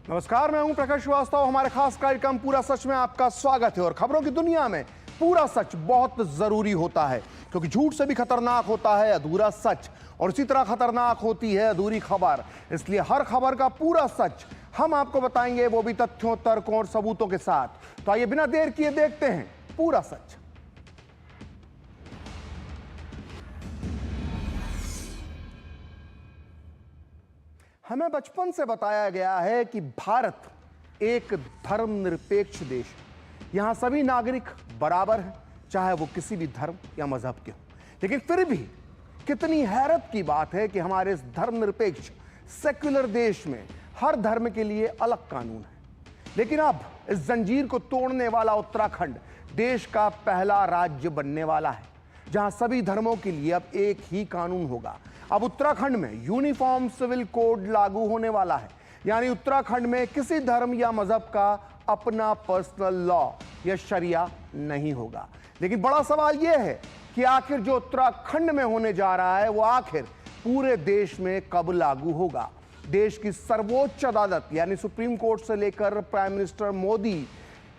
नमस्कार, मैं हूं प्रकाश श्रीवास्तव। हमारे खास कार्यक्रम पूरा सच में आपका स्वागत है। और खबरों की दुनिया में पूरा सच बहुत जरूरी होता है, क्योंकि झूठ से भी खतरनाक होता है अधूरा सच, और इसी तरह खतरनाक होती है अधूरी खबर। इसलिए हर खबर का पूरा सच हम आपको बताएंगे, वो भी तथ्यों, तर्कों और सबूतों के साथ। तो आइए बिना देर किए देखते हैं पूरा सच। हमें बचपन से बताया गया है कि भारत एक धर्मनिरपेक्ष देश है। यहां सभी नागरिक बराबर हैं, चाहे वो किसी भी धर्म या मजहब के हो। लेकिन फिर भी कितनी हैरत की बात है कि हमारे इस धर्मनिरपेक्ष सेक्युलर देश में हर धर्म के लिए अलग कानून है। लेकिन अब इस जंजीर को तोड़ने वाला उत्तराखंड देश का पहला राज्य बनने वाला है, जहां सभी धर्मों के लिए अब एक ही कानून होगा। अब उत्तराखंड में यूनिफॉर्म सिविल कोड लागू होने वाला है, यानी उत्तराखंड में किसी धर्म या मजहब का अपना पर्सनल लॉ या शरिया नहीं होगा। लेकिन बड़ा सवाल यह है कि आखिर जो उत्तराखंड में होने जा रहा है वो आखिर पूरे देश में कब लागू होगा। देश की सर्वोच्च अदालत यानी सुप्रीम कोर्ट से लेकर प्राइम मिनिस्टर मोदी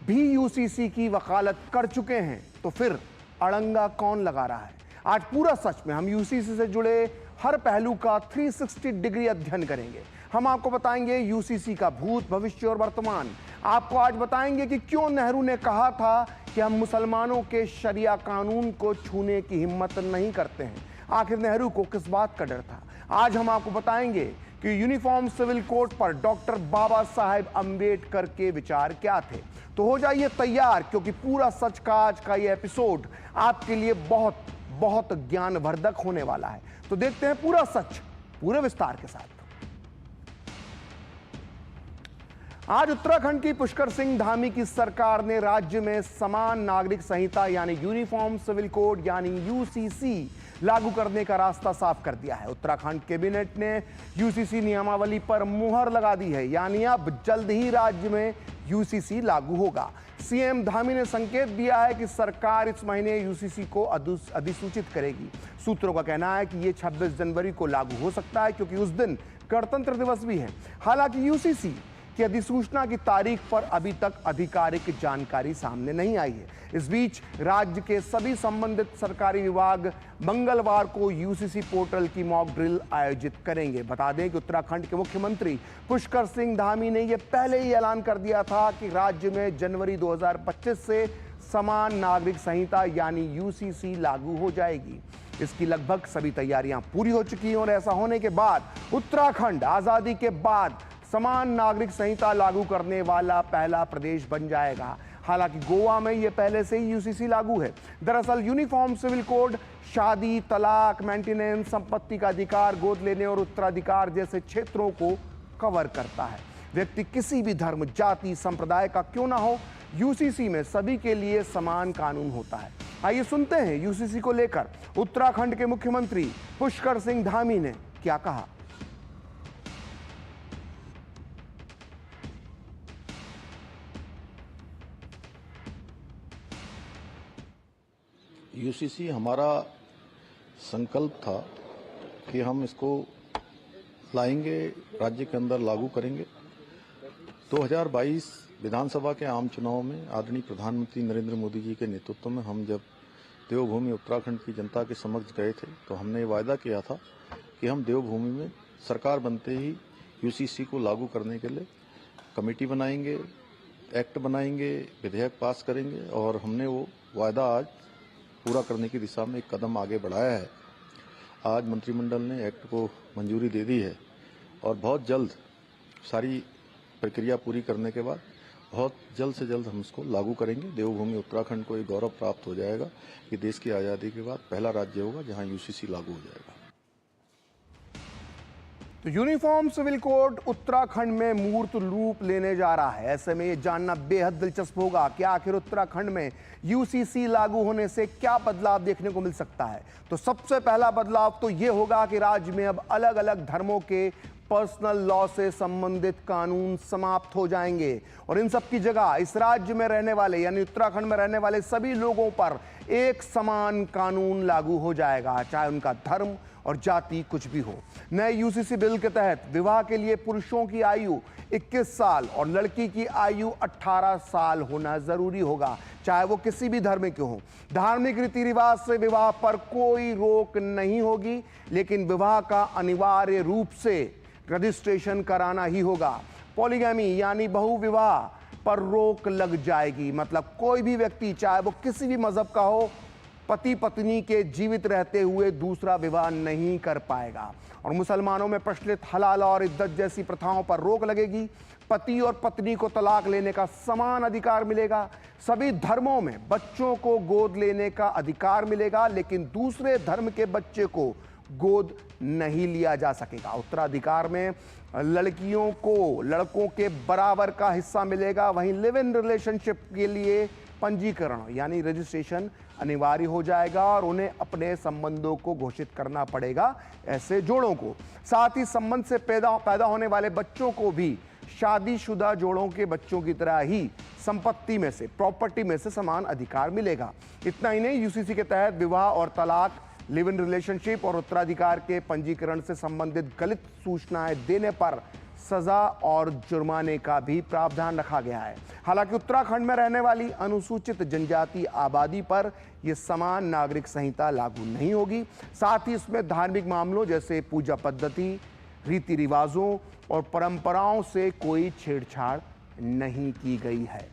भी यूसीसी की वकालत कर चुके हैं। तो फिर अड़ंगा कौन लगा रहा है? आज पूरा सच में हम यूसीसी से जुड़े हर पहलू का 360 डिग्री अध्ययन करेंगे। हम आपको बताएंगे यूसीसी का भूत, भविष्य और वर्तमान। आपको आज बताएंगे कि क्यों नेहरू ने कहा था कि हम मुसलमानों के शरिया कानून को छूने की हिम्मत नहीं करते हैं। आखिर नेहरू को किस बात का डर था? आज हम आपको बताएंगे कि यूनिफॉर्म सिविल कोड पर डॉक्टर बाबा साहेब अंबेडकर के विचार क्या थे। तो हो जाइए तैयार, क्योंकि पूरा सच का आज का ये एपिसोड आपके लिए बहुत बहुत ज्ञानवर्धक होने वाला है। तो देखते हैं पूरा सच पूरे विस्तार के साथ। आज उत्तराखंड की पुष्कर सिंह धामी की सरकार ने राज्य में समान नागरिक संहिता यानी यूनिफॉर्म सिविल कोड यानी यूसीसी लागू करने का रास्ता साफ कर दिया है। उत्तराखंड कैबिनेट ने यूसीसी नियमावली पर मुहर लगा दी है, यानी अब जल्द ही राज्य में यूसीसी लागू होगा। सीएम धामी ने संकेत दिया है कि सरकार इस महीने यूसीसी को अधिसूचित करेगी। सूत्रों का कहना है कि यह 26 जनवरी को लागू हो सकता है, क्योंकि उस दिन गणतंत्र दिवस भी है। हालांकि यूसीसी की अधिसूचना की तारीख पर अभी तक आधिकारिक जानकारी सामने नहीं आई है। इस बीच राज्य के सभी संबंधित सरकारी विभाग मंगलवार को यूसीसी पोर्टल की मॉक ड्रिल आयोजित करेंगे। बता दें कि उत्तराखंड के मुख्यमंत्री पुष्कर सिंह धामी ने यह पहले ही ऐलान कर दिया था कि राज्य में जनवरी 2025 से समान नागरिक संहिता यानी यूसीसी लागू हो जाएगी। इसकी लगभग सभी तैयारियां पूरी हो चुकी हैं, और ऐसा होने के बाद उत्तराखंड आजादी के बाद समान नागरिक संहिता लागू करने वाला पहला प्रदेश बन जाएगा। हालांकि गोवा में यह पहले से ही यूसीसी लागू है। दरअसल यूनिफॉर्म सिविल कोड शादी, तलाक, मेंटेनेंस, संपत्ति का अधिकार, गोद लेने और उत्तराधिकार जैसे क्षेत्रों को कवर करता है। व्यक्ति किसी भी धर्म, जाति, संप्रदाय का क्यों ना हो, यूसीसी में सभी के लिए समान कानून होता है। आइए सुनते हैं यूसीसी को लेकर उत्तराखंड के मुख्यमंत्री पुष्कर सिंह धामी ने क्या कहा। यूसीसी हमारा संकल्प था कि हम इसको लाएंगे, राज्य के अंदर लागू करेंगे। 2022 विधानसभा के आम चुनाव में आदरणीय प्रधानमंत्री नरेंद्र मोदी जी के नेतृत्व में हम जब देवभूमि उत्तराखंड की जनता के समक्ष गए थे, तो हमने वायदा किया था कि हम देवभूमि में सरकार बनते ही यूसीसी को लागू करने के लिए कमेटी बनाएंगे, एक्ट बनाएंगे, विधेयक पास करेंगे, और हमने वो वायदा आज पूरा करने की दिशा में एक कदम आगे बढ़ाया है। आज मंत्रिमंडल ने एक्ट को मंजूरी दे दी है, और बहुत जल्द सारी प्रक्रिया पूरी करने के बाद बहुत जल्द से जल्द हम इसको लागू करेंगे। देवभूमि उत्तराखंड को एक गौरव प्राप्त हो जाएगा कि देश की आज़ादी के बाद पहला राज्य होगा जहां यूसीसी लागू हो जाएगा। तो यूनिफॉर्म सिविल कोड उत्तराखंड में मूर्त रूप लेने जा रहा है। ऐसे में यह जानना बेहद दिलचस्प होगा कि आखिर उत्तराखंड में यूसीसी लागू होने से क्या बदलाव देखने को मिल सकता है। तो सबसे पहला बदलाव तो यह होगा कि राज्य में अब अलग अलग धर्मों के पर्सनल लॉ से संबंधित कानून समाप्त हो जाएंगे और इन सब की जगह इस राज्य में रहने वाले यानी उत्तराखंड में रहने वाले सभी लोगों पर एक समान कानून लागू हो जाएगा, चाहे उनका धर्म और जाति कुछ भी हो। नए यूसीसी बिल के तहत विवाह के लिए पुरुषों की आयु 21 साल और लड़की की आयु 18 साल होना जरूरी होगा, चाहे वो किसी भी धर्म के हो। धार्मिक रीति रिवाज से विवाह पर कोई रोक नहीं होगी, लेकिन विवाह का अनिवार्य रूप से रजिस्ट्रेशन कराना ही होगा। पॉलीगैमी यानी बहुविवाह पर रोक लग जाएगी, मतलब कोई भी व्यक्ति चाहे वो किसी भी मजहब का हो, पति पत्नी के जीवित रहते हुए दूसरा विवाह नहीं कर पाएगा। और मुसलमानों में प्रचलित हलाला और इद्दत जैसी प्रथाओं पर रोक लगेगी। पति और पत्नी को तलाक लेने का समान अधिकार मिलेगा। सभी धर्मों में बच्चों को गोद लेने का अधिकार मिलेगा, लेकिन दूसरे धर्म के बच्चे को गोद नहीं लिया जा सकेगा। उत्तराधिकार में लड़कियों को लड़कों के बराबर का हिस्सा मिलेगा। वहीं लिव इन रिलेशनशिप के लिए पंजीकरण यानी रजिस्ट्रेशन अनिवार्य हो जाएगा और उन्हें अपने संबंधों को घोषित करना पड़ेगा ऐसे जोड़ों को। साथ ही संबंध से पैदा होने वाले बच्चों को भी शादीशुदा जोड़ों के बच्चों की तरह ही संपत्ति में से, प्रॉपर्टी में से समान अधिकार मिलेगा। इतना ही नहीं, यूसीसी के तहत विवाह और तलाक, लिव इन रिलेशनशिप और उत्तराधिकार के पंजीकरण से संबंधित गलत सूचनाएं देने पर सजा और जुर्माने का भी प्रावधान रखा गया है। हालांकि उत्तराखंड में रहने वाली अनुसूचित जनजाति आबादी पर यह समान नागरिक संहिता लागू नहीं होगी। साथ ही इसमें धार्मिक मामलों जैसे पूजा पद्धति, रीति रिवाजों और परंपराओं से कोई छेड़छाड़ नहीं की गई है।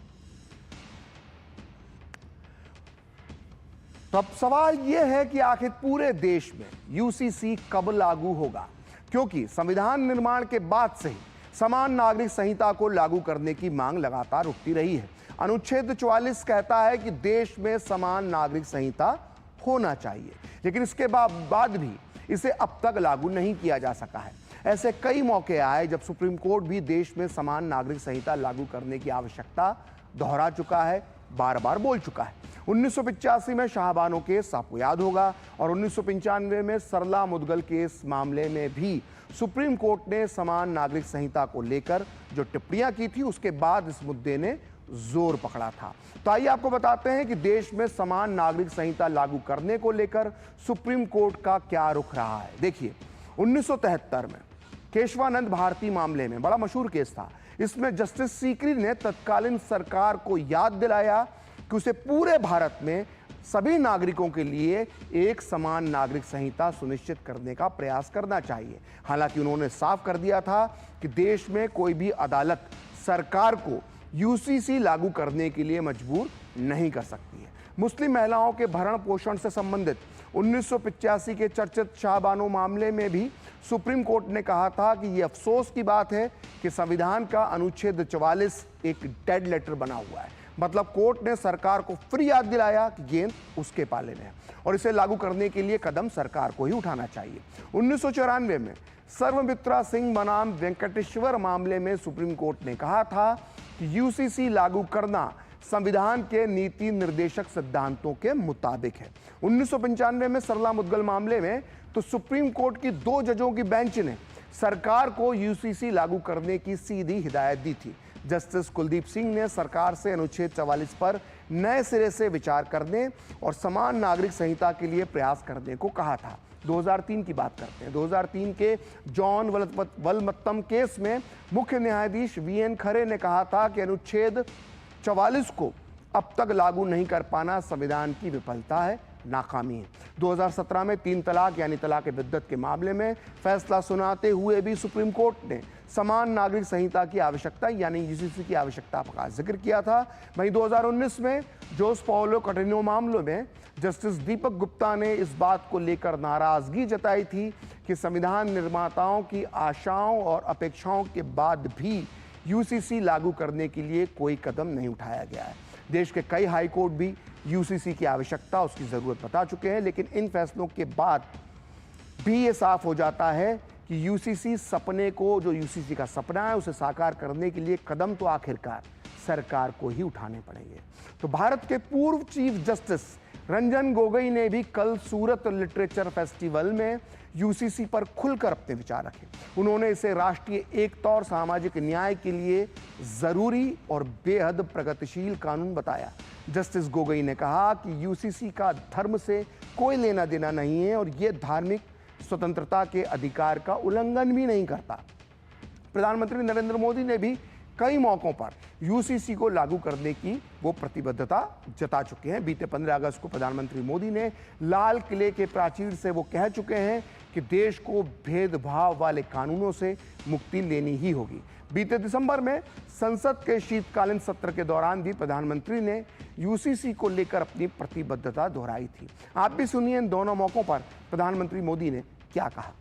तो अब सवाल यह है कि आखिर पूरे देश में यूसीसी कब लागू होगा, क्योंकि संविधान निर्माण के बाद से ही समान नागरिक संहिता को लागू करने की मांग लगातार उठती रही है। अनुच्छेद 44 कहता है कि देश में समान नागरिक संहिता होना चाहिए, लेकिन इसके बाद भी इसे अब तक लागू नहीं किया जा सका है। ऐसे कई मौके आए जब सुप्रीम कोर्ट भी देश में समान नागरिक संहिता लागू करने की आवश्यकता दोहरा चुका है, बार बार बोल चुका है। 1985 में शाहबानो केस आपको याद होगा और 1995 में सरला मुदगल केस मामले में भी सुप्रीम कोर्ट ने समान नागरिक संहिता को लेकर जो टिप्पणियां की थी, उसके बाद इस मुद्दे ने जोर पकड़ा था। तो आइए आपको बताते हैं कि देश में समान नागरिक संहिता लागू करने को लेकर सुप्रीम कोर्ट का क्या रुख रहा है। देखिए, 1973 में केशवानंद भारती मामले में बड़ा मशहूर केस था। इसमें जस्टिस सीकरी ने तत्कालीन सरकार को याद दिलाया कि उसे पूरे भारत में सभी नागरिकों के लिए एक समान नागरिक संहिता सुनिश्चित करने का प्रयास करना चाहिए। हालांकि उन्होंने साफ कर दिया था कि देश में कोई भी अदालत सरकार को यूसीसी लागू करने के लिए मजबूर नहीं कर सकती है। मुस्लिम महिलाओं के भरण पोषण से संबंधित 1985 के चर्चित शाहबानो मामले में भी सुप्रीम कोर्ट ने कहा था कि यह अफसोस की बात है कि संविधान का अनुच्छेद 44 एक डेड लेटर बना हुआ है। मतलब कोर्ट ने सरकार को फिर याद दिलाया कि गेंद उसके पाले में है और इसे लागू करने के लिए कदम सरकार को ही उठाना चाहिए। 1994 में सर्वमित्रा सिंह बनाम वेंकटेश्वर मामले में सुप्रीम कोर्ट ने कहा था कि यूसीसी लागू करना संविधान के नीति निर्देशक सिद्धांतों के मुताबिक है। 1995 में सरला मुदगल मामले में तो सुप्रीम कोर्ट की 2 जजों की बेंच ने सरकार को यूसीसी लागू करने की सीधी हिदायत दी थी। जस्टिस कुलदीप सिंह ने सरकार से अनुच्छेद 44 पर नए सिरे से विचार करने और समान नागरिक संहिता के लिए प्रयास करने को कहा था। 2003 की बात करते हैं। 2003 के जॉन वलमत्तम केस में मुख्य न्यायाधीश वीएन खरे ने कहा था कि अनुच्छेद 44 को अब तक लागू नहीं कर पाना संविधान की विफलता है, नाकामी है। 2017 में 3 तलाक यानी तलाक बिद्दत के मामले में फैसला सुनाते हुए भी सुप्रीम कोर्ट ने समान नागरिक संहिता की आवश्यकता यानी यूसीसी की आवश्यकता का जिक्र किया था। वहीं 2019 में जोस पाओलो कटिनो मामलों में जस्टिस दीपक गुप्ता ने इस बात को लेकर नाराजगी जताई थी कि संविधान निर्माताओं की आशाओं और अपेक्षाओं के बाद भी यूसीसी लागू करने के लिए कोई कदम नहीं उठाया गया है। देश के कई हाई कोर्ट भी यूसीसी की आवश्यकता, उसकी ज़रूरत बता चुके हैं, लेकिन इन फैसलों के बाद भी ये साफ हो जाता है कि यूसीसी सपने को, जो यूसीसी का सपना है, उसे साकार करने के लिए कदम तो आखिरकार सरकार को ही उठाने पड़ेंगे। तो भारत के पूर्व चीफ जस्टिस रंजन गोगोई ने भी कल सूरत लिटरेचर फेस्टिवल में यूसीसी पर खुलकर अपने विचार रखे। उन्होंने इसे राष्ट्रीय एकता और सामाजिक न्याय के लिए जरूरी और बेहद प्रगतिशील कानून बताया। जस्टिस गोगोई ने कहा कि यूसीसी का धर्म से कोई लेना देना नहीं है और यह धार्मिक स्वतंत्रता के अधिकार का उल्लंघन भी नहीं करता। प्रधानमंत्री नरेंद्र मोदी ने भी कई मौकों पर यूसीसी को लागू करने की वो प्रतिबद्धता जता चुके हैं। बीते 15 अगस्त को प्रधानमंत्री मोदी ने लाल किले के प्राचीर से वो कह चुके हैं कि देश को भेदभाव वाले कानूनों से मुक्ति लेनी ही होगी। बीते दिसंबर में संसद के शीतकालीन सत्र के दौरान भी प्रधानमंत्री ने यूसीसी को लेकर अपनी प्रतिबद्धता दोहराई थी। आप भी सुनिए इन दोनों मौकों पर प्रधानमंत्री मोदी ने क्या कहा।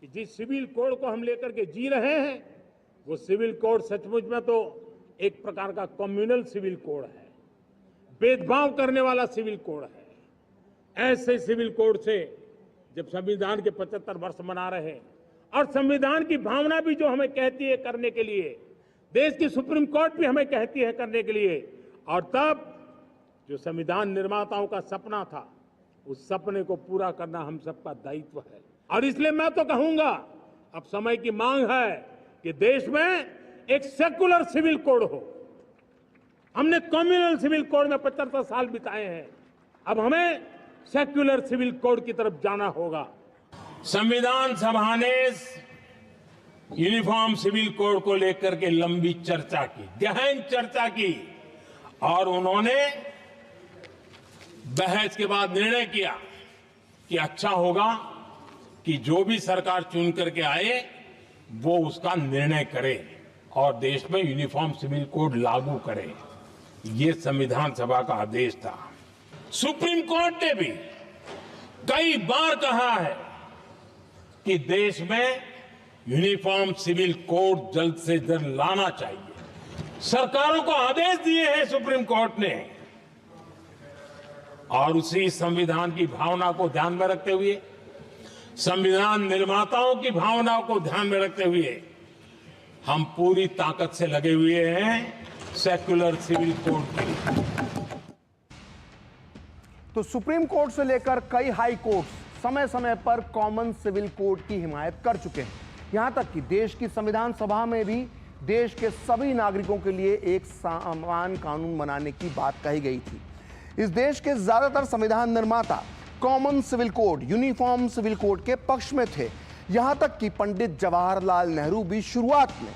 जिस सिविल कोड को हम लेकर के जी रहे हैं, वो सिविल कोड सचमुच में तो एक प्रकार का कम्युनल सिविल कोड है, भेदभाव करने वाला सिविल कोड है। ऐसे सिविल कोड से जब संविधान के 75 वर्ष मना रहे हैं और संविधान की भावना भी जो हमें कहती है करने के लिए, देश की सुप्रीम कोर्ट भी हमें कहती है करने के लिए, और तब जो संविधान निर्माताओं का सपना था, उस सपने को पूरा करना हम सबका दायित्व है। और इसलिए मैं तो कहूंगा, अब समय की मांग है कि देश में एक सेकुलर सिविल कोड हो। हमने कम्युनल सिविल कोड में 75 साल बिताए हैं, अब हमें सेक्युलर सिविल कोड की तरफ जाना होगा। संविधान सभा ने यूनिफॉर्म सिविल कोड को लेकर के लंबी चर्चा की, गहन चर्चा की, और उन्होंने बहस के बाद निर्णय किया कि अच्छा होगा कि जो भी सरकार चुन करके आए वो उसका निर्णय करे और देश में यूनिफॉर्म सिविल कोड लागू करे। ये संविधान सभा का आदेश था। सुप्रीम कोर्ट ने भी कई बार कहा है कि देश में यूनिफॉर्म सिविल कोड जल्द से जल्द लाना चाहिए। सरकारों को आदेश दिए हैं सुप्रीम कोर्ट ने, और उसी संविधान की भावना को ध्यान में रखते हुए, संविधान निर्माताओं की भावनाओं को ध्यान में रखते हुए हम पूरी ताकत से लगे हुए हैं सेक्युलर सिविल कोड के लिए। तो सुप्रीम कोर्ट से लेकर कई हाई कोर्ट समय समय पर कॉमन सिविल कोड की हिमायत कर चुके हैं। यहां तक कि देश की संविधान सभा में भी देश के सभी नागरिकों के लिए एक समान कानून बनाने की बात कही गई थी। इस देश के ज्यादातर संविधान निर्माता common civil code, uniform civil code के पक्ष में थे। यहां तक कि पंडित जवाहरलाल नेहरू भी शुरुआत में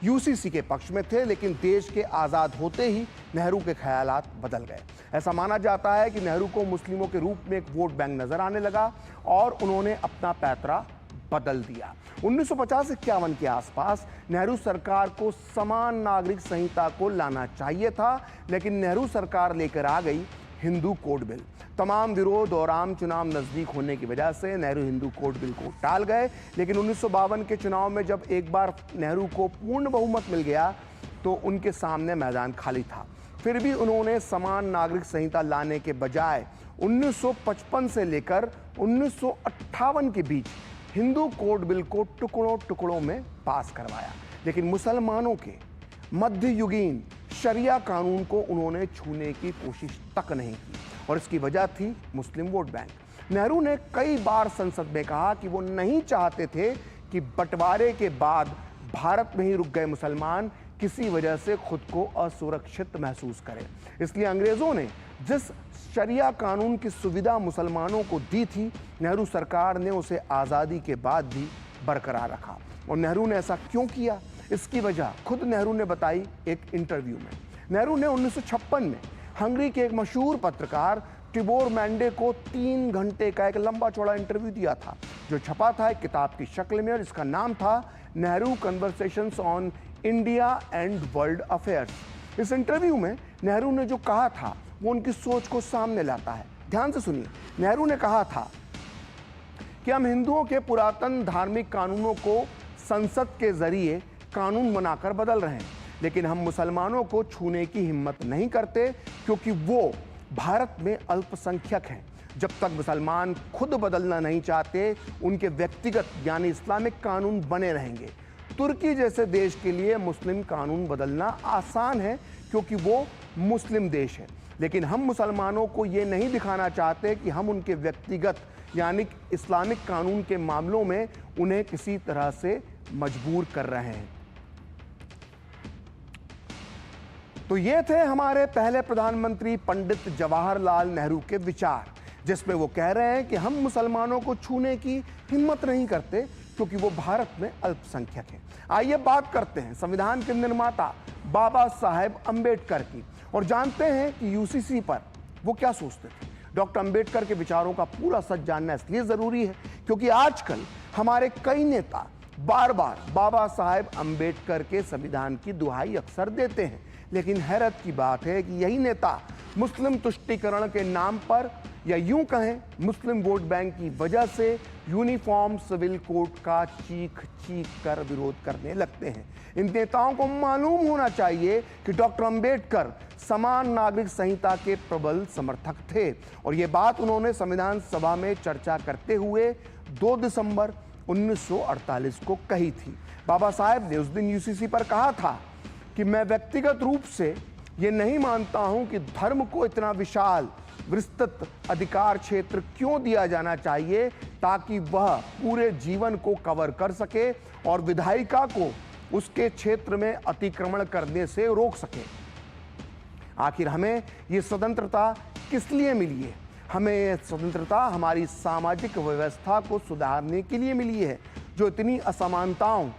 यूसीसी के पक्ष में थे, लेकिन देश के आजाद होते ही नेहरू के ख्यालात बदल गए। ऐसा माना जाता है कि नेहरू को मुस्लिमों के रूप में एक वोट बैंक नजर आने लगा और उन्होंने अपना पैतरा बदल दिया। 1950-51 के आसपास नेहरू सरकार को समान नागरिक संहिता को लाना चाहिए था, लेकिन नेहरू सरकार लेकर आ गई हिंदू कोड बिल। तमाम विरोध और आम चुनाव नजदीक होने की वजह से नेहरू हिंदू कोड बिल को टाल गए, लेकिन 1952 के चुनाव में जब एक बार नेहरू को पूर्ण बहुमत मिल गया तो उनके सामने मैदान खाली था। फिर भी उन्होंने समान नागरिक संहिता लाने के बजाय 1955 से लेकर 1958 के बीच हिंदू कोड बिल को टुकड़ों टुकड़ों में पास करवाया, लेकिन मुसलमानों के मध्ययुगीन शरिया कानून को उन्होंने छूने की कोशिश तक नहीं की, और इसकी वजह थी मुस्लिम वोट बैंक। नेहरू ने कई बार संसद में कहा कि वो नहीं चाहते थे कि बंटवारे के बाद भारत में ही रुक गए मुसलमान किसी वजह से खुद को असुरक्षित महसूस करें। इसलिए अंग्रेजों ने जिस शरिया कानून की सुविधा मुसलमानों को दी थी, नेहरू सरकार ने उसे आज़ादी के बाद भी बरकरार रखा। और नेहरू ने ऐसा क्यों किया, इसकी वजह खुद नेहरू ने बताई एक इंटरव्यू में। नेहरू ने 1956 में हंगरी के एक मशहूर पत्रकार टिबोर मैंडे को 3 घंटे का एक लंबा चौड़ा इंटरव्यू दिया था, जो छपा था एक किताब की शक्ल में, और इसका नाम था Nehru conversations on India and world affairs. इस इंटरव्यू में नेहरू ने जो कहा था वो उनकी सोच को सामने लाता है। ध्यान से सुनिए। नेहरू ने कहा था कि हम हिंदुओं के पुरातन धार्मिक कानूनों को संसद के जरिए कानून बनाकर बदल रहे हैं, लेकिन हम मुसलमानों को छूने की हिम्मत नहीं करते, क्योंकि वो भारत में अल्पसंख्यक हैं। जब तक मुसलमान खुद बदलना नहीं चाहते, उनके व्यक्तिगत यानी इस्लामिक कानून बने रहेंगे। तुर्की जैसे देश के लिए मुस्लिम कानून बदलना आसान है, क्योंकि वो मुस्लिम देश है। लेकिन हम मुसलमानों को ये नहीं दिखाना चाहते कि हम उनके व्यक्तिगत यानी इस्लामिक कानून के मामलों में उन्हें किसी तरह से मजबूर कर रहे हैं। तो ये थे हमारे पहले प्रधानमंत्री पंडित जवाहरलाल नेहरू के विचार, जिसमें वो कह रहे हैं कि हम मुसलमानों को छूने की हिम्मत नहीं करते क्योंकि वो भारत में अल्पसंख्यक हैं। आइए बात करते हैं संविधान के निर्माता बाबा साहेब अंबेडकर की और जानते हैं कि यूसीसी पर वो क्या सोचते थे। डॉक्टर अंबेडकर के विचारों का पूरा सच जानना इसलिए जरूरी है क्योंकि आजकल हमारे कई नेता बार बार बाबा साहेब अंबेडकर के संविधान की दुहाई अक्सर देते हैं, लेकिन हैरत की बात है कि यही नेता मुस्लिम तुष्टीकरण के नाम पर या यूं कहें मुस्लिम वोट बैंक की वजह से यूनिफॉर्म सिविल कोड का चीख चीख कर विरोध करने लगते हैं। इन नेताओं को मालूम होना चाहिए कि डॉक्टर अंबेडकर समान नागरिक संहिता के प्रबल समर्थक थे और ये बात उन्होंने संविधान सभा में चर्चा करते हुए 2 दिसंबर 1948 को कही थी। बाबा साहेब ने उस दिन यूसीसी पर कहा था कि मैं व्यक्तिगत रूप से ये नहीं मानता हूं कि धर्म को इतना विशाल विस्तृत अधिकार क्षेत्र क्यों दिया जाना चाहिए ताकि वह पूरे जीवन को कवर कर सके और विधायिका को उसके क्षेत्र में अतिक्रमण करने से रोक सके। आखिर हमें ये स्वतंत्रता किस लिए मिली है? हमें ये स्वतंत्रता हमारी सामाजिक व्यवस्था को सुधारने के लिए मिली है जो इतनी असमानताओं,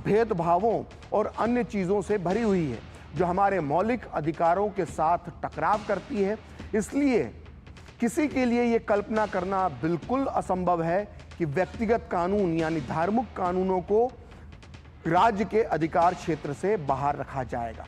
भेदभावों और अन्य चीज़ों से भरी हुई है, जो हमारे मौलिक अधिकारों के साथ टकराव करती है। इसलिए किसी के लिए ये कल्पना करना बिल्कुल असंभव है कि व्यक्तिगत कानून यानी धार्मिक कानूनों को राज्य के अधिकार क्षेत्र से बाहर रखा जाएगा।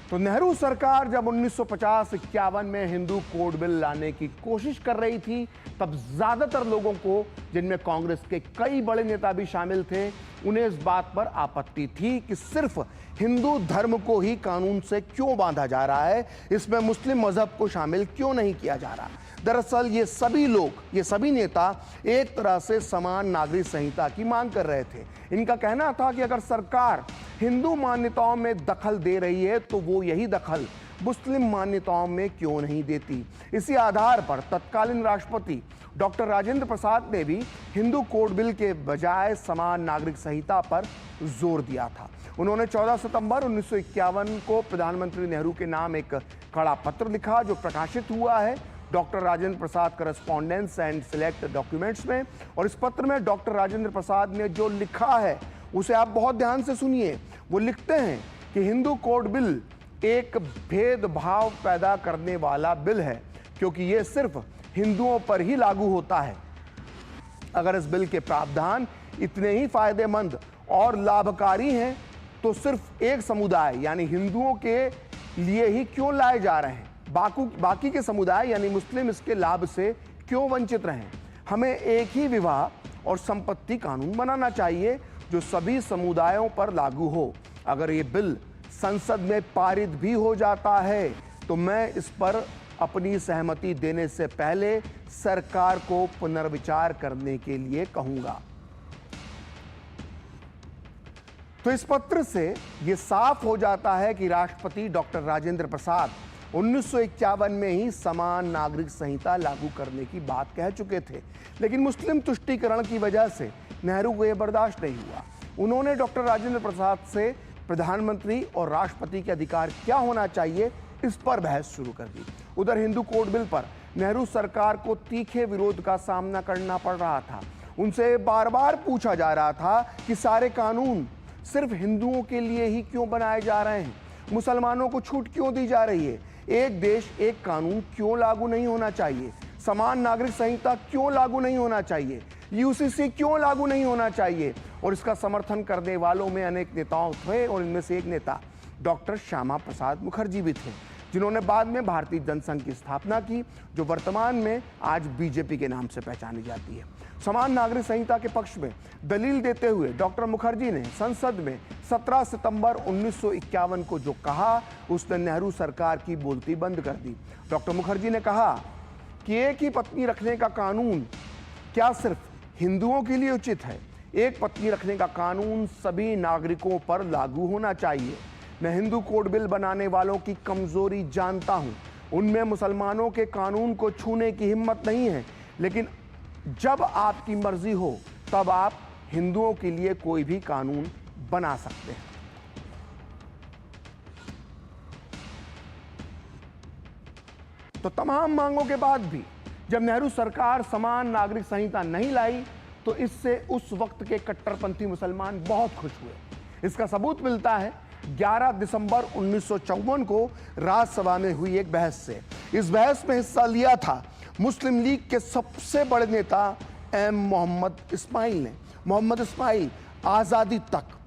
तो नेहरू सरकार जब 1950-51 में हिंदू कोड बिल लाने की कोशिश कर रही थी, तब ज्यादातर लोगों को, जिनमें कांग्रेस के कई बड़े नेता भी शामिल थे, उन्हें इस बात पर आपत्ति थी कि सिर्फ हिंदू धर्म को ही कानून से क्यों बांधा जा रहा है, इसमें मुस्लिम मजहब को शामिल क्यों नहीं किया जा रहा। दरअसल ये सभी लोग, ये सभी नेता एक तरह से समान नागरिक संहिता की मांग कर रहे थे। इनका कहना था कि अगर सरकार हिंदू मान्यताओं में दखल दे रही है तो वो यही दखल मुस्लिम मान्यताओं में क्यों नहीं देती। इसी आधार पर तत्कालीन राष्ट्रपति डॉक्टर राजेंद्र प्रसाद ने भी हिंदू कोड बिल के बजाय समान नागरिक संहिता पर जोर दिया था। उन्होंने 14 सितंबर 1951 को प्रधानमंत्री नेहरू के नाम एक कड़ा पत्र लिखा जो प्रकाशित हुआ है doctor Rajendra Prasad correspondence and select documents में। और इस पत्र में डॉक्टर राजेंद्र प्रसाद ने जो लिखा है उसे आप बहुत ध्यान से सुनिए। वो लिखते हैं कि हिंदू कोड बिल एक भेदभाव पैदा करने वाला बिल है क्योंकि ये सिर्फ हिंदुओं पर ही लागू होता है। अगर इस बिल के प्रावधान इतने ही फायदेमंद और लाभकारी हैं तो सिर्फ एक समुदाय यानी हिंदुओं के लिए ही क्यों लाए जा रहे हैं, बाकी के समुदाय यानी मुस्लिम इसके लाभ से क्यों वंचित रहें। हमें एक ही विवाह और संपत्ति कानून बनाना चाहिए जो सभी समुदायों पर लागू हो। अगर ये बिल संसद में पारित भी हो जाता है तो मैं इस पर अपनी सहमति देने से पहले सरकार को पुनर्विचार करने के लिए कहूंगा। तो इस पत्र से यह साफ हो जाता है कि राष्ट्रपति डॉक्टर राजेंद्र प्रसाद 1951 में ही समान नागरिक संहिता लागू करने की बात कह चुके थे, लेकिन मुस्लिम तुष्टीकरण की वजह से नेहरू को यह बर्दाश्त नहीं हुआ। उन्होंने डॉक्टर राजेंद्र प्रसाद से प्रधानमंत्री और राष्ट्रपति के अधिकार क्या होना चाहिए इस पर बहस शुरू कर दी। उधर हिंदू कोड बिल पर नेहरू सरकार को तीखे विरोध का सामना करना पड़ रहा था। उनसे बार बार पूछा जा रहा था कि सारे कानून सिर्फ हिंदुओं के लिए ही क्यों बनाए जा रहे हैं, मुसलमानों को छूट क्यों दी जा रही है, एक देश एक कानून क्यों लागू नहीं होना चाहिए, समान नागरिक संहिता क्यों लागू नहीं होना चाहिए, यूसीसी क्यों लागू नहीं होना चाहिए। और इसका समर्थन करने वालों में अनेक नेताओं थे और इनमें से एक नेता डॉक्टर श्यामा प्रसाद मुखर्जी भी थे, जिन्होंने बाद में भारतीय जनसंघ की स्थापना की, जो वर्तमान में आज बीजेपी के नाम से पहचानी जाती है। समान नागरिक संहिता के पक्ष में दलील देते हुए डॉक्टर मुखर्जी ने संसद में 17 सितंबर 1951 को जो कहा उसने नेहरू सरकार की बोलती बंद कर दी। डॉक्टर मुखर्जी ने कहा कि एक ही पत्नी रखने का कानून क्या सिर्फ हिंदुओं के लिए उचित है एक पत्नी रखने का कानून सभी नागरिकों पर लागू होना चाहिए। मैं हिंदू कोड बिल बनाने वालों की कमजोरी जानता हूं, उनमें मुसलमानों के कानून को छूने की हिम्मत नहीं है, लेकिन जब आपकी मर्जी हो तब आप हिंदुओं के लिए कोई भी कानून बना सकते हैं। तो तमाम मांगों के बाद भी जब नेहरू सरकार समान नागरिक संहिता नहीं लाई तो इससे उस वक्त के कट्टरपंथी मुसलमान बहुत खुश हुए। इसका सबूत मिलता है 11 दिसंबर 1954 को राज्यसभा में हुई एक बहस से। इस बहस में हिस्सा लिया था मुस्लिम लीग के सबसे बड़े नेता एम मोहम्मद इस्माइल ने। मोहम्मद इस्माइल आज़ादी तक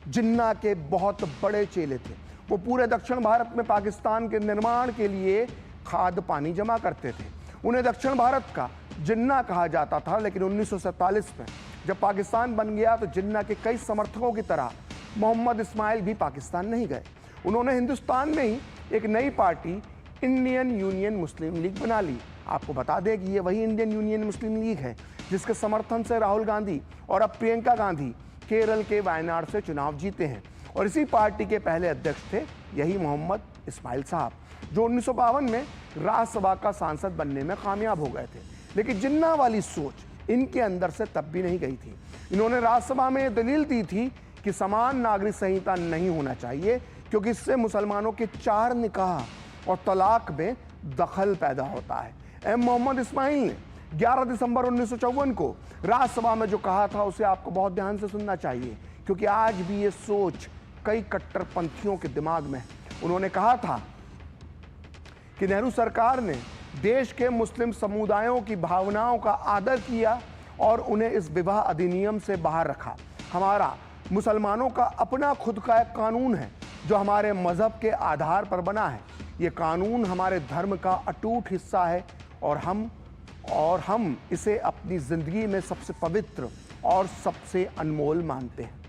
जिन्ना के बहुत बड़े चेले थे। वो पूरे दक्षिण भारत में पाकिस्तान के निर्माण के लिए खाद पानी जमा करते थे। उन्हें दक्षिण भारत का जिन्ना कहा जाता था, लेकिन 1947 में जब पाकिस्तान बन गया तो जिन्ना के कई समर्थकों की तरह मोहम्मद इस्माइल भी पाकिस्तान नहीं गए। उन्होंने हिंदुस्तान में ही एक नई पार्टी इंडियन यूनियन मुस्लिम लीग बना ली। आपको बता दें कि ये वही इंडियन यूनियन मुस्लिम लीग है जिसके समर्थन से राहुल गांधी और अब प्रियंका गांधी केरल के वायनाड से चुनाव जीते हैं। और इसी पार्टी के पहले अध्यक्ष थे यही मोहम्मद इस्माइल साहब, जो 1952 में राज्यसभा का सांसद बनने में कामयाब हो गए थे। लेकिन जिन्ना वाली सोच इनके अंदर से तब भी नहीं गई थी। इन्होंने राज्यसभा में दलील दी थी कि समान नागरिक संहिता नहीं होना चाहिए, क्योंकि इससे मुसलमानों के 4 निकाह और तलाक में दखल पैदा होता है। एम मोहम्मद इस्माइल ने 11 दिसंबर 1954 को राज्यसभा में जो कहा था उसे आपको बहुत ध्यान से सुनना चाहिए, क्योंकि आज भी ये सोच कई कट्टरपंथियों के दिमाग में है। उन्होंने कहा था कि नेहरू सरकार ने देश के मुस्लिम समुदायों की भावनाओं का आदर किया और उन्हें इस विवाह अधिनियम से बाहर रखा। हमारा मुसलमानों का अपना खुद का एक कानून है जो हमारे मजहब के आधार पर बना है। ये कानून हमारे धर्म का अटूट हिस्सा है और हम इसे अपनी जिंदगी में सबसे पवित्र और सबसे अनमोल मानते हैं।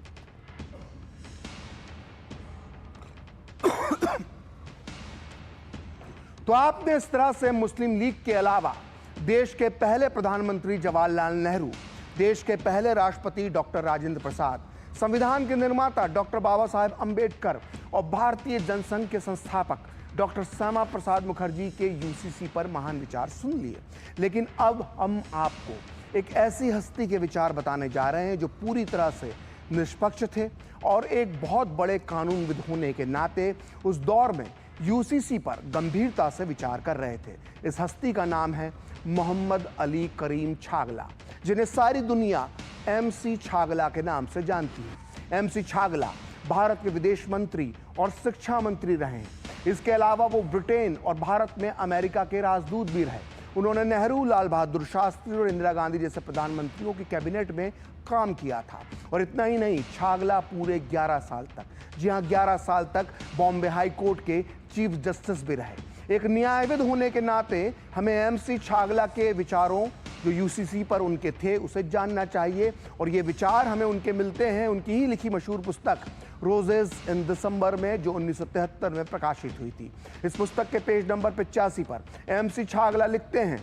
तो आपने इस तरह से मुस्लिम लीग के अलावा देश के पहले प्रधानमंत्री जवाहरलाल नेहरू, देश के पहले राष्ट्रपति डॉक्टर राजेंद्र प्रसाद, संविधान के निर्माता डॉक्टर बाबा साहेब अंबेडकर और भारतीय जनसंघ के संस्थापक डॉक्टर श्यामा प्रसाद मुखर्जी के यूसीसी पर महान विचार सुन लिए। लेकिन अब हम आपको एक ऐसी हस्ती के विचार बताने जा रहे हैं जो पूरी तरह से निष्पक्ष थे और एक बहुत बड़े कानूनविद होने के नाते उस दौर में यूसीसी पर गंभीरता से विचार कर रहे थे। इस हस्ती का नाम है मोहम्मद अली करीम छागला, जिन्हें सारी दुनिया एमसी छागला के नाम से जानती है। एमसी छागला भारत के विदेश मंत्री और शिक्षा मंत्री रहे हैं। इसके अलावा वो ब्रिटेन और भारत में अमेरिका के राजदूत भी रहे। उन्होंने नेहरू, लाल बहादुर शास्त्री और इंदिरा गांधी जैसे प्रधानमंत्रियों की कैबिनेट में काम किया था। और इतना ही नहीं, छागला पूरे 11 साल तक, जी हाँ 11 साल तक बॉम्बे हाई कोर्ट के चीफ जस्टिस भी रहे। एक न्यायविद होने के नाते हमें एमसी छागला के विचारों जो यूसीसी पर उनके थे उसे जानना चाहिए। और ये विचार हमें उनके मिलते हैं उनकी ही लिखी मशहूर पुस्तक रोजेज इन दिसंबर में, जो 1973 में प्रकाशित हुई थी। इस पुस्तक के पेज नंबर 85 पर एमसी छागला लिखते हैं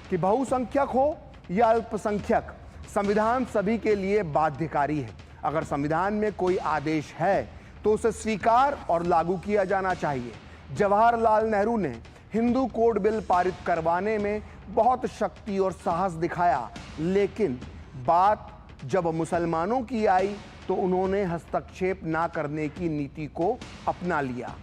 कि बहुसंख्यक हो या अल्पसंख्यक, संविधान सभी के लिए बाध्यकारी है। अगर संविधान में कोई आदेश है तो उसे स्वीकार और लागू किया जाना चाहिए। जवाहरलाल नेहरू ने हिंदू कोड बिल पारित करवाने में बहुत शक्ति और साहस दिखाया, लेकिन बात जब मुसलमानों की आई तो उन्होंने हस्तक्षेप ना करने की नीति को अपना लिया।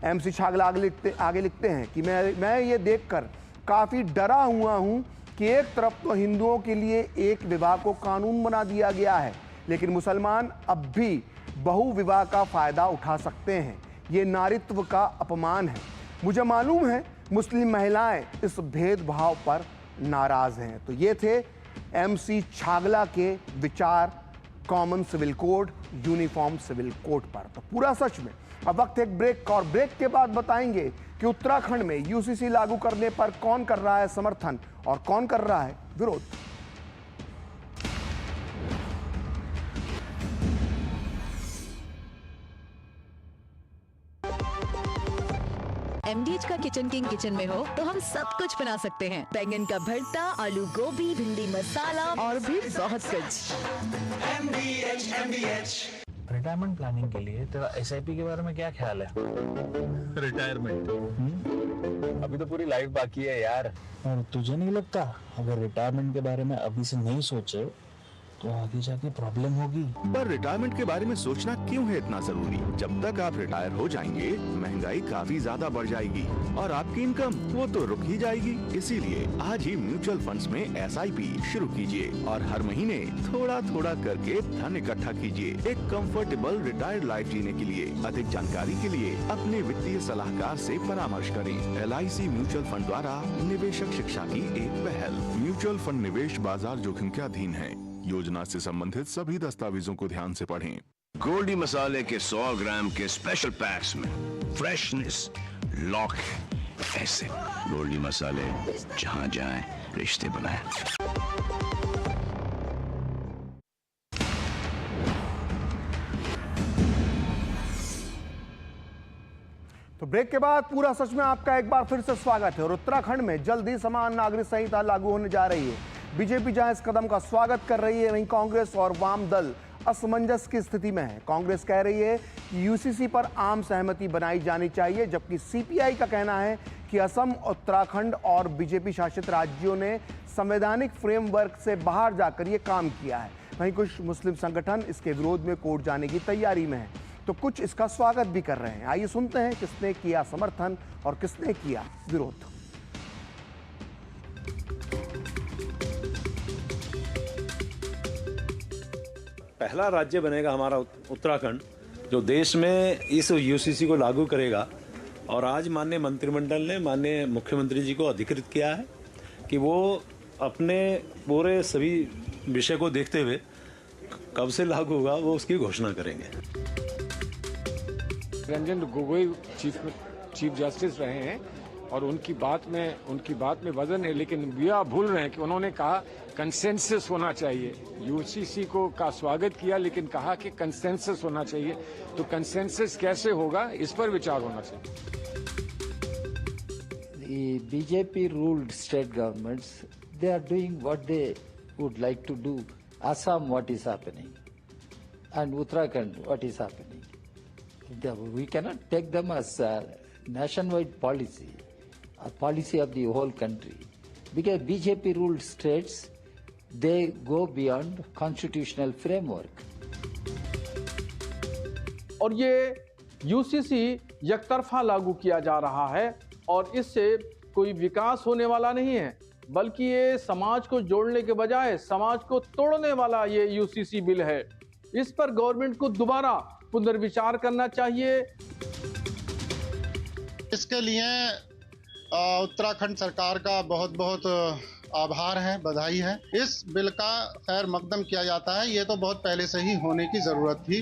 एमसी छागला आगे लिखते हैं कि मैं ये देखकर काफ़ी डरा हुआ हूँ कि एक तरफ तो हिंदुओं के लिए एक विवाह को कानून बना दिया गया है, लेकिन मुसलमान अब भी बहु विवाह का फ़ायदा उठा सकते हैं। ये नारीत्व का अपमान है। मुझे मालूम है मुस्लिम महिलाएं इस भेदभाव पर नाराज़ हैं। तो ये थे एमसी छागला के विचार common civil code, uniform civil code पर। तो पूरा सच में अब वक्त एक ब्रेक का, और ब्रेक के बाद बताएंगे कि उत्तराखंड में यूसीसी लागू करने पर कौन कर रहा है समर्थन और कौन कर रहा है विरोध। MDH का किचन किंग किचन में हो तो हम सब कुछ बना सकते हैं। बैंगन का भरता, आलू गोभी, भिंडी मसाला और भी बहुत कुछ। रिटायरमेंट प्लानिंग के लिए तेरा SIP के बारे में क्या ख्याल है? रिटायरमेंट अभी तो पूरी लाइफ बाकी है यार। और तुझे नहीं लगता अगर रिटायरमेंट के बारे में अभी से नहीं सोचे तो आगे जाके प्रॉब्लम होगी? पर रिटायरमेंट के बारे में सोचना क्यों है इतना जरूरी? जब तक आप रिटायर हो जाएंगे महंगाई काफी ज्यादा बढ़ जाएगी और आपकी इनकम वो तो रुक ही जाएगी। इसीलिए आज ही म्यूचुअल फंड्स में SIP शुरू कीजिए और हर महीने थोड़ा थोड़ा करके धन इकट्ठा कीजिए एक कंफर्टेबल रिटायर्ड लाइफ जीने के लिए। अधिक जानकारी के लिए अपने वित्तीय सलाहकार से परामर्श करें। LIC म्यूचुअल फंड द्वारा निवेशक शिक्षा की एक पहल। म्यूचुअल फंड निवेश बाजार जोखिम के अधीन है। योजना से संबंधित सभी दस्तावेजों को ध्यान से पढ़ें। गोल्डी मसाले के 100 ग्राम के स्पेशल पैक्स में फ्रेशनेस लॉक है। ऐसे गोल्डी मसाले जहां जाएं रिश्ते बनाएं। तो ब्रेक के बाद पूरा सच में आपका एक बार फिर से स्वागत है। और उत्तराखंड में जल्द ही समान नागरिक संहिता लागू होने जा रही है। बीजेपी जहां इस कदम का स्वागत कर रही है, वहीं कांग्रेस और वाम दल असमंजस की स्थिति में है। कांग्रेस कह रही है कि यूसीसी पर आम सहमति बनाई जानी चाहिए, जबकि सीपीआई का कहना है कि असम, उत्तराखंड और बीजेपी शासित राज्यों ने संवैधानिक फ्रेमवर्क से बाहर जाकर ये काम किया है। वहीं कुछ मुस्लिम संगठन इसके विरोध में कोर्ट जाने की तैयारी में है, तो कुछ इसका स्वागत भी कर रहे हैं। आइए सुनते हैं किसने किया समर्थन और किसने किया विरोध। पहला राज्य बनेगा हमारा उत्तराखंड, जो देश में इस यूसीसी को लागू करेगा। और आज माननीय मंत्रिमंडल ने माननीय मुख्यमंत्री जी को अधिकृत किया है कि वो अपने पूरे सभी विषय को देखते हुए कब से लागू होगा वो उसकी घोषणा करेंगे। रंजन गोगोई चीफ जस्टिस रहे हैं और उनकी बात में वजन है, लेकिन यह भूल रहे हैं कि उन्होंने कहा कंसेंसस होना चाहिए। यूसीसी को का स्वागत किया लेकिन कहा कि कंसेंसस होना चाहिए। तो कंसेंसस कैसे होगा, इस पर विचार होना चाहिए। The BJP ruled state governments, they are doing what they would like to do. Assam, what is happening, and Uttarakhand, what is happening. We cannot take them as a nationwide policy, a policy of the whole country, because BJP ruled states, they go beyond constitutional framework. और ये UCC एकतरफा लागू किया जा रहा है और इससे कोई विकास होने वाला नहीं है, बल्कि ये समाज को जोड़ने के बजाय समाज को तोड़ने वाला ये यूसीसी बिल है। इस पर गवर्नमेंट को दोबारा पुनर्विचार करना चाहिए। इसके लिए उत्तराखंड सरकार का बहुत बहुत आभार है, बधाई है। इस बिल का खैर मकदम किया जाता है, ये तो बहुत पहले से ही होने की जरूरत थी।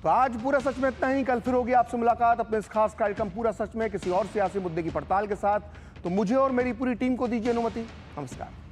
तो आज पूरा सच में इतना ही। कल फिर होगी आपसे मुलाकात अपने इस खास कार्यक्रम पूरा सच में किसी और सियासी मुद्दे की पड़ताल के साथ। तो मुझे और मेरी पूरी टीम को दीजिए अनुमति। नमस्कार।